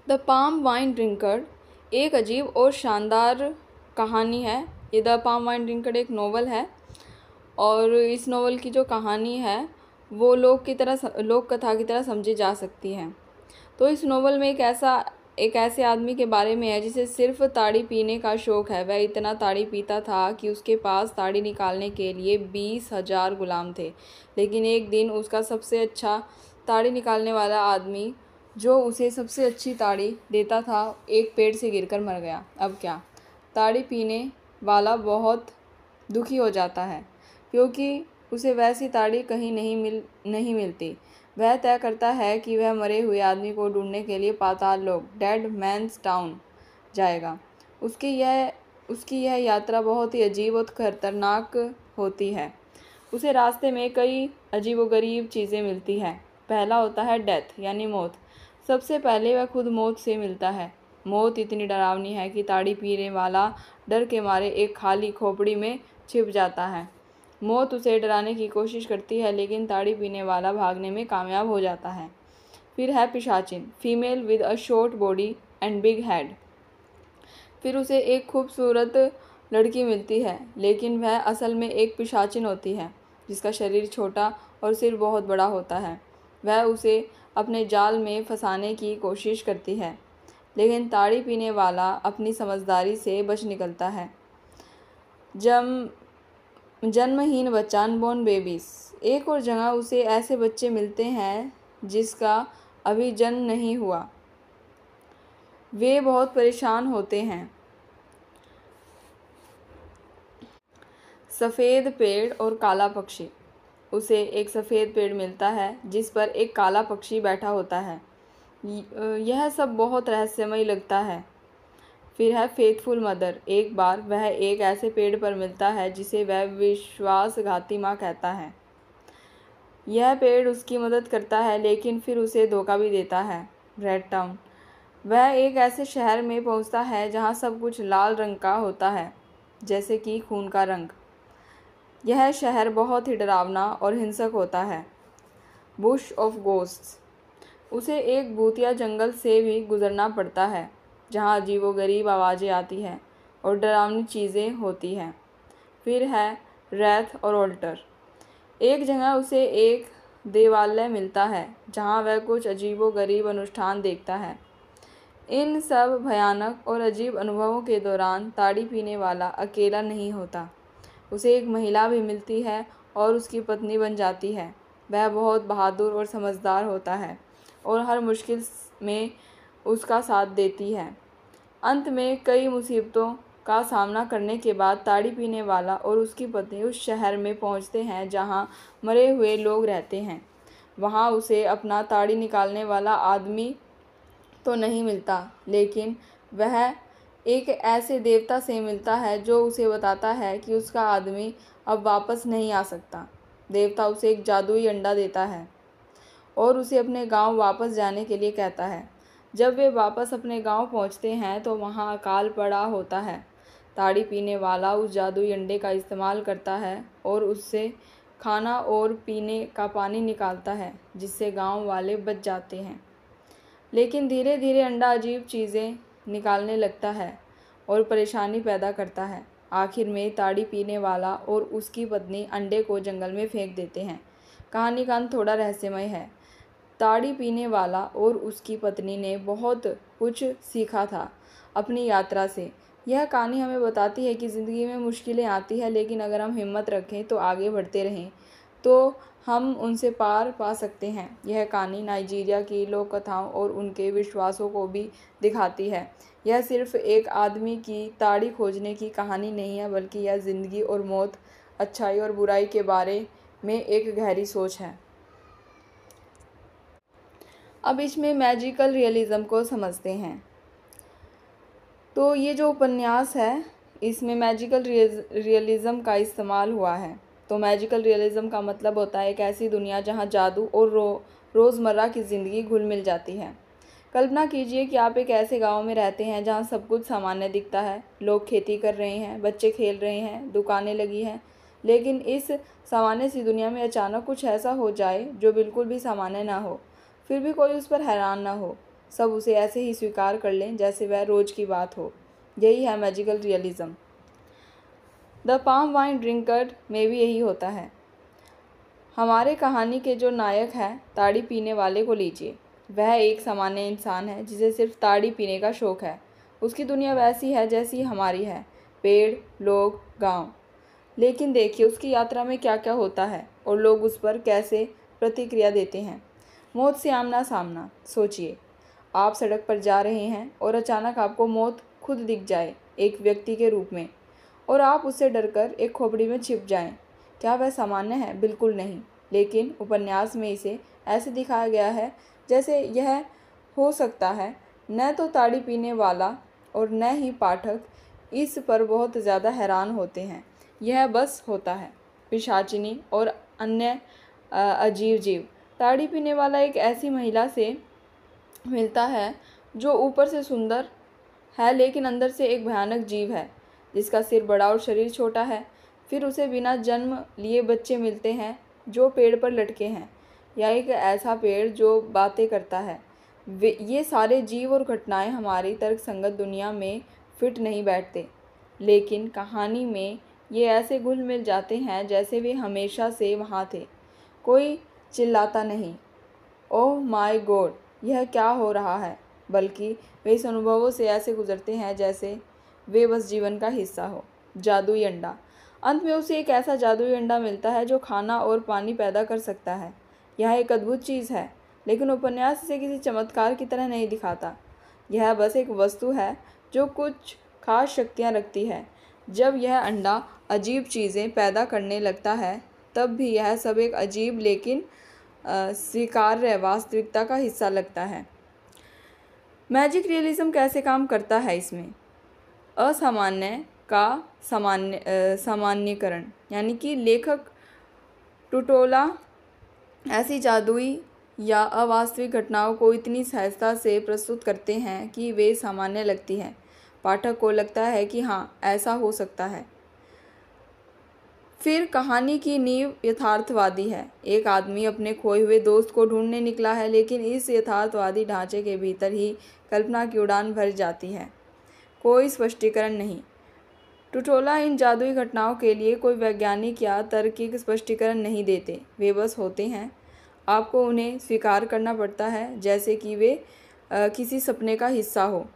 The palm wine drinker एक अजीब और शानदार कहानी है। ये द पाम वाइन ड्रिंकर एक नोवेल है और इस नोवेल की जो कहानी है वो लोक कथा की तरह समझी जा सकती है। तो इस नोवेल में एक ऐसे आदमी के बारे में है जिसे सिर्फ ताड़ी पीने का शौक़ है। वह इतना ताड़ी पीता था कि उसके पास ताड़ी निकालने के लिए 20,000 गुलाम थे। लेकिन एक दिन उसका सबसे अच्छा ताड़ी निकालने वाला आदमी, जो उसे सबसे अच्छी ताड़ी देता था, एक पेड़ से गिरकर मर गया। अब क्या? ताड़ी पीने वाला बहुत दुखी हो जाता है क्योंकि उसे वैसी ताड़ी कहीं नहीं मिलती। वह तय करता है कि वह मरे हुए आदमी को ढूंढने के लिए पाताल लोक, डेड मैन्स टाउन जाएगा। उसकी यह यात्रा बहुत ही अजीब और खतरनाक होती है। उसे रास्ते में कई अजीबोगरीब चीज़ें मिलती हैं। पहला होता है डेथ यानी मौत। सबसे पहले वह खुद मौत से मिलता है। मौत इतनी डरावनी है कि ताड़ी पीने वाला डर के मारे एक खाली खोपड़ी में छिप जाता है। मौत उसे डराने की कोशिश करती है लेकिन ताड़ी पीने वाला भागने में कामयाब हो जाता है। फिर है पिशाचिन, female with a short body and big head. फिर उसे एक खूबसूरत लड़की मिलती है लेकिन वह असल में एक पिशाचिन होती है जिसका शरीर छोटा और सिर बहुत बड़ा होता है। वह उसे अपने जाल में फंसाने की कोशिश करती है लेकिन ताड़ी पीने वाला अपनी समझदारी से बच निकलता है। जन्महीन बच्चा, अनबॉर्न बेबीज। एक और जगह उसे ऐसे बच्चे मिलते हैं जिसका अभी जन्म नहीं हुआ। वे बहुत परेशान होते हैं। सफ़ेद पेड़ और काला पक्षी। उसे एक सफ़ेद पेड़ मिलता है जिस पर एक काला पक्षी बैठा होता है। यह सब बहुत रहस्यमय लगता है। फिर है फेथफुल मदर। एक बार वह एक ऐसे पेड़ पर मिलता है जिसे वह विश्वासघाती माँ कहता है। यह पेड़ उसकी मदद करता है लेकिन फिर उसे धोखा भी देता है। Red town. वह एक ऐसे शहर में पहुंचता है जहां सब कुछ लाल रंग का होता है, जैसे कि खून का रंग। यह शहर बहुत ही डरावना और हिंसक होता है। Bush of ghosts. उसे एक भूतिया जंगल से भी गुजरना पड़ता है जहाँ अजीबोगरीब आवाज़ें आती हैं और डरावनी चीज़ें होती हैं। फिर है रैथ और ऑल्टर। एक जगह उसे एक देवालय मिलता है जहाँ वह कुछ अजीबोगरीब अनुष्ठान देखता है। इन सब भयानक और अजीब अनुभवों के दौरान ताड़ी पीने वाला अकेला नहीं होता। उसे एक महिला भी मिलती है और उसकी पत्नी बन जाती है। वह बहुत बहादुर और समझदार होता है और हर मुश्किल में उसका साथ देती है। अंत में कई मुसीबतों का सामना करने के बाद ताड़ी पीने वाला और उसकी पत्नी उस शहर में पहुंचते हैं जहां मरे हुए लोग रहते हैं। वहां उसे अपना ताड़ी निकालने वाला आदमी तो नहीं मिलता लेकिन वह एक ऐसे देवता से मिलता है जो उसे बताता है कि उसका आदमी अब वापस नहीं आ सकता। देवता उसे एक जादुई अंडा देता है और उसे अपने गांव वापस जाने के लिए कहता है। जब वे वापस अपने गांव पहुंचते हैं तो वहां अकाल पड़ा होता है। ताड़ी पीने वाला उस जादुई अंडे का इस्तेमाल करता है और उससे खाना और पीने का पानी निकालता है जिससे गांव वाले बच जाते हैं। लेकिन धीरे धीरे अंडा अजीब चीज़ें निकालने लगता है और परेशानी पैदा करता है। आखिर में ताड़ी पीने वाला और उसकी पत्नी अंडे को जंगल में फेंक देते हैं। कहानी का अंत थोड़ा रहस्यमय है। ताड़ी पीने वाला और उसकी पत्नी ने बहुत कुछ सीखा था अपनी यात्रा से। यह कहानी हमें बताती है कि ज़िंदगी में मुश्किलें आती हैं लेकिन अगर हम हिम्मत रखें तो आगे बढ़ते रहें तो हम उनसे पार पा सकते हैं। यह कहानी नाइजीरिया की लोक कथाओं और उनके विश्वासों को भी दिखाती है। यह सिर्फ एक आदमी की ताड़ी खोजने की कहानी नहीं है बल्कि यह ज़िंदगी और मौत, अच्छाई और बुराई के बारे में एक गहरी सोच है। अब इसमें मैजिकल रियलिज़म को समझते हैं। तो ये जो उपन्यास है इसमें मैजिकल रियलिज़म का इस्तेमाल हुआ है। तो मैजिकल रियलिज़म का मतलब होता है एक ऐसी दुनिया जहाँ जादू और रोज़मर्रा की ज़िंदगी घुल मिल जाती है। कल्पना कीजिए कि आप एक ऐसे गांव में रहते हैं जहाँ सब कुछ सामान्य दिखता है। लोग खेती कर रहे हैं, बच्चे खेल रहे हैं, दुकानें लगी हैं। लेकिन इस सामान्य सी दुनिया में अचानक कुछ ऐसा हो जाए जो बिल्कुल भी सामान्य ना हो, फिर भी कोई उस पर हैरान ना हो। सब उसे ऐसे ही स्वीकार कर लें जैसे वह रोज की बात हो। यही है magical realism. The palm wine drinker में भी यही होता है। हमारे कहानी के जो नायक हैं, ताड़ी पीने वाले को लीजिए। वह एक सामान्य इंसान है जिसे सिर्फ ताड़ी पीने का शौक है। उसकी दुनिया वैसी है जैसी हमारी है, पेड़, लोग, गांव। लेकिन देखिए उसकी यात्रा में क्या क्या होता है और लोग उस पर कैसे प्रतिक्रिया देते हैं। मौत से आमना सामना। सोचिए, आप सड़क पर जा रहे हैं और अचानक आपको मौत खुद दिख जाए एक व्यक्ति के रूप में, और आप उससे डरकर एक खोपड़ी में छिप जाएं। क्या वह सामान्य है? बिल्कुल नहीं। लेकिन उपन्यास में इसे ऐसे दिखाया गया है जैसे यह हो सकता है। न तो ताड़ी पीने वाला और न ही पाठक इस पर बहुत ज़्यादा हैरान होते हैं। यह बस होता है। पिशाचिनी और अन्य अजीब जीव। ताड़ी पीने वाला एक ऐसी महिला से मिलता है जो ऊपर से सुंदर है लेकिन अंदर से एक भयानक जीव है, जिसका सिर बड़ा और शरीर छोटा है। फिर उसे बिना जन्म लिए बच्चे मिलते हैं जो पेड़ पर लटके हैं, या एक ऐसा पेड़ जो बातें करता है। ये सारे जीव और घटनाएं हमारी तर्कसंगत दुनिया में फिट नहीं बैठते, लेकिन कहानी में ये ऐसे घुल मिल जाते हैं जैसे वे हमेशा से वहाँ थे। कोई चिल्लाता नहीं, ओह माय गॉड यह क्या हो रहा है, बल्कि वे इस अनुभवों से ऐसे गुजरते हैं जैसे वे बस जीवन का हिस्सा हो। जादुई अंडा। अंत में उसे एक ऐसा जादुई अंडा मिलता है जो खाना और पानी पैदा कर सकता है। यह एक अद्भुत चीज़ है, लेकिन उपन्यास इसे किसी चमत्कार की तरह नहीं दिखाता। यह बस एक वस्तु है जो कुछ खास शक्तियाँ रखती है। जब यह अंडा अजीब चीज़ें पैदा करने लगता है, तब भी यह सब एक अजीब लेकिन स्वीकार्य वास्तविकता का हिस्सा लगता है। मैजिक रियलिज्म कैसे काम करता है? इसमें असामान्य का सामान्यकरण, यानी कि लेखक टुटोला ऐसी जादुई या अवास्तविक घटनाओं को इतनी सहजता से प्रस्तुत करते हैं कि वे सामान्य लगती हैं। पाठक को लगता है कि हाँ, ऐसा हो सकता है। फिर कहानी की नींव यथार्थवादी है। एक आदमी अपने खोए हुए दोस्त को ढूंढने निकला है, लेकिन इस यथार्थवादी ढांचे के भीतर ही कल्पना की उड़ान भर जाती है। कोई स्पष्टीकरण नहीं। टुटोला इन जादुई घटनाओं के लिए कोई वैज्ञानिक या तार्किक स्पष्टीकरण नहीं देते। वे बस होते हैं। आपको उन्हें स्वीकार करना पड़ता है जैसे कि वे किसी सपने का हिस्सा हो।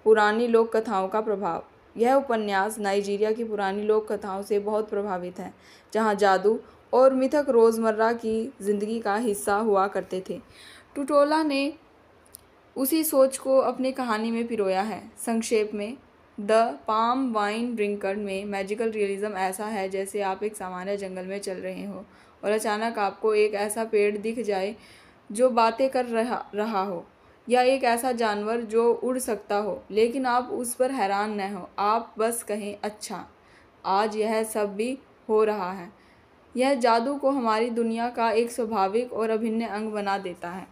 पुरानी लोक कथाओं का प्रभाव। यह उपन्यास नाइजीरिया की पुरानी लोक कथाओं से बहुत प्रभावित है, जहाँ जादू और मिथक रोज़मर्रा की ज़िंदगी का हिस्सा हुआ करते थे। टुटोला ने उसी सोच को अपनी कहानी में पिरोया है। संक्षेप में, द पाम वाइन ड्रिंकर में मैजिकल रियलिज्म ऐसा है जैसे आप एक सामान्य जंगल में चल रहे हो और अचानक आपको एक ऐसा पेड़ दिख जाए जो बातें कर रहा हो, या एक ऐसा जानवर जो उड़ सकता हो, लेकिन आप उस पर हैरान न हो। आप बस कहें, अच्छा, आज यह सब भी हो रहा है। यह जादू को हमारी दुनिया का एक स्वाभाविक और अभिन्न अंग बना देता है।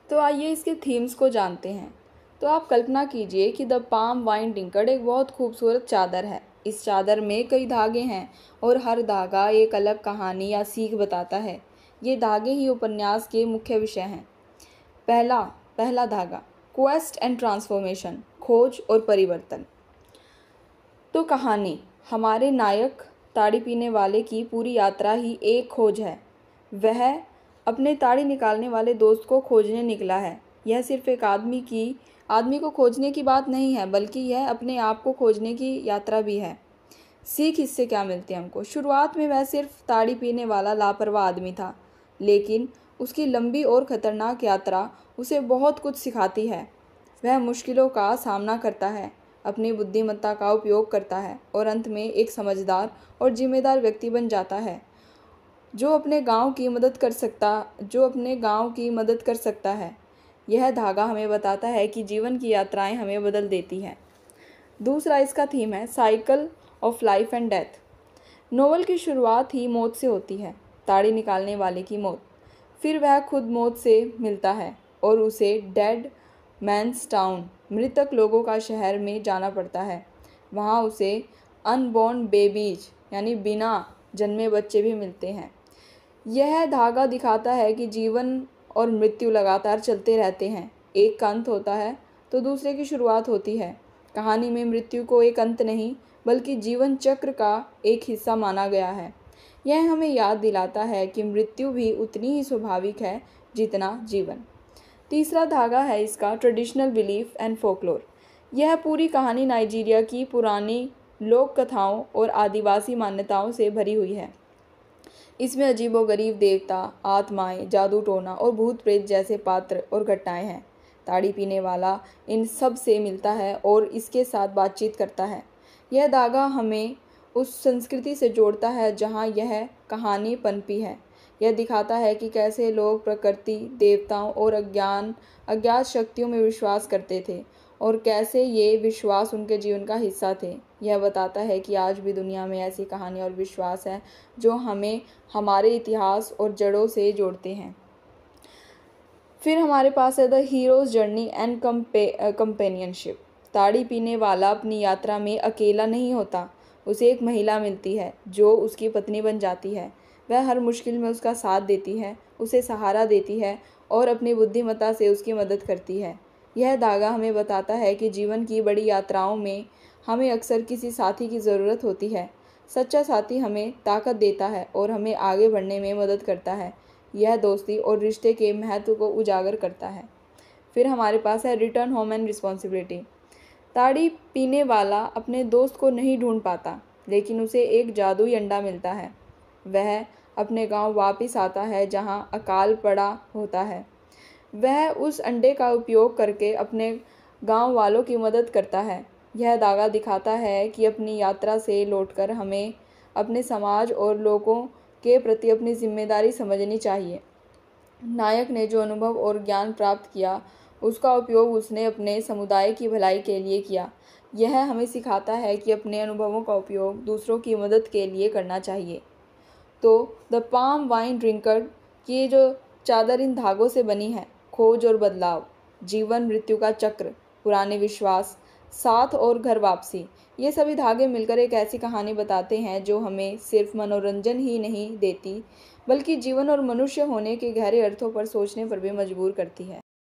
तो आइए इसके थीम्स को जानते हैं। तो आप कल्पना कीजिए कि द पाम वाइन ड्रिंकर एक बहुत खूबसूरत चादर है। इस चादर में कई धागे हैं और हर धागा एक अलग कहानी या सीख बताता है। ये धागे ही उपन्यास के मुख्य विषय हैं। पहला धागा, क्वेस्ट एंड ट्रांसफॉर्मेशन, खोज और परिवर्तन। तो कहानी, हमारे नायक ताड़ी पीने वाले की पूरी यात्रा ही एक खोज है। वह अपने ताड़ी निकालने वाले दोस्त को खोजने निकला है। यह सिर्फ एक आदमी को खोजने की बात नहीं है, बल्कि यह अपने आप को खोजने की यात्रा भी है। सीख इससे क्या मिलती है हमको? शुरुआत में वह सिर्फ ताड़ी पीने वाला लापरवाह आदमी था, लेकिन उसकी लंबी और ख़तरनाक यात्रा उसे बहुत कुछ सिखाती है। वह मुश्किलों का सामना करता है, अपनी बुद्धिमत्ता का उपयोग करता है और अंत में एक समझदार और जिम्मेदार व्यक्ति बन जाता है जो अपने गांव की मदद कर सकता है। यह धागा हमें बताता है कि जीवन की यात्राएं हमें बदल देती हैं। दूसरा इसका थीम है cycle of life and death. Novel की शुरुआत ही मौत से होती है, ताड़ी निकालने वाले की मौत। फिर वह खुद मौत से मिलता है और उसे डेड मैन्स टाउन, मृतक लोगों का शहर में जाना पड़ता है। वहाँ उसे अनबॉर्न बेबीज, यानी बिना जन्मे बच्चे भी मिलते हैं। यह धागा दिखाता है कि जीवन और मृत्यु लगातार चलते रहते हैं। एक का अंत होता है तो दूसरे की शुरुआत होती है। कहानी में मृत्यु को एक अंत नहीं बल्कि जीवन चक्र का एक हिस्सा माना गया है। यह हमें याद दिलाता है कि मृत्यु भी उतनी ही स्वाभाविक है जितना जीवन। तीसरा धागा है इसका ट्रेडिशनल बिलीफ एंड फोकलोर। यह पूरी कहानी नाइजीरिया की पुरानी लोक कथाओं और आदिवासी मान्यताओं से भरी हुई है। इसमें अजीबोगरीब देवता, आत्माएं, जादू टोना और भूत प्रेत जैसे पात्र और घटनाएं हैं। ताड़ी पीने वाला इन सब से मिलता है और इसके साथ बातचीत करता है। यह धागा हमें उस संस्कृति से जोड़ता है जहाँ यह कहानी पनपी है। यह दिखाता है कि कैसे लोग प्रकृति, देवताओं और अज्ञात शक्तियों में विश्वास करते थे और कैसे ये विश्वास उनके जीवन का हिस्सा थे। यह बताता है कि आज भी दुनिया में ऐसी कहानी और विश्वास हैं जो हमें हमारे इतिहास और जड़ों से जोड़ते हैं। फिर हमारे पास है the heroes journey and companionship. ताड़ी पीने वाला अपनी यात्रा में अकेला नहीं होता। उसे एक महिला मिलती है जो उसकी पत्नी बन जाती है। वह हर मुश्किल में उसका साथ देती है, उसे सहारा देती है और अपनी बुद्धिमत्ता से उसकी मदद करती है। यह धागा हमें बताता है कि जीवन की बड़ी यात्राओं में हमें अक्सर किसी साथी की ज़रूरत होती है। सच्चा साथी हमें ताकत देता है और हमें आगे बढ़ने में मदद करता है। यह दोस्ती और रिश्ते के महत्व को उजागर करता है। फिर हमारे पास है रिटर्न होम एंड रिस्पॉन्सिबिलिटी। ताड़ी पीने वाला अपने दोस्त को नहीं ढूंढ पाता, लेकिन उसे एक जादुई अंडा मिलता है। वह अपने गांव वापस आता है जहां अकाल पड़ा होता है। वह उस अंडे का उपयोग करके अपने गांव वालों की मदद करता है। यह धागा दिखाता है कि अपनी यात्रा से लौटकर हमें अपने समाज और लोगों के प्रति अपनी जिम्मेदारी समझनी चाहिए। नायक ने जो अनुभव और ज्ञान प्राप्त किया उसका उपयोग उसने अपने समुदाय की भलाई के लिए किया। यह हमें सिखाता है कि अपने अनुभवों का उपयोग दूसरों की मदद के लिए करना चाहिए। तो द पाम वाइन ड्रिंकर की ये जो चादर इन धागों से बनी है, खोज और बदलाव, जीवन मृत्यु का चक्र, पुराने विश्वास, साथ और घर वापसी, ये सभी धागे मिलकर एक ऐसी कहानी बताते हैं जो हमें सिर्फ मनोरंजन ही नहीं देती बल्कि जीवन और मनुष्य होने के गहरे अर्थों पर सोचने पर भी मजबूर करती है।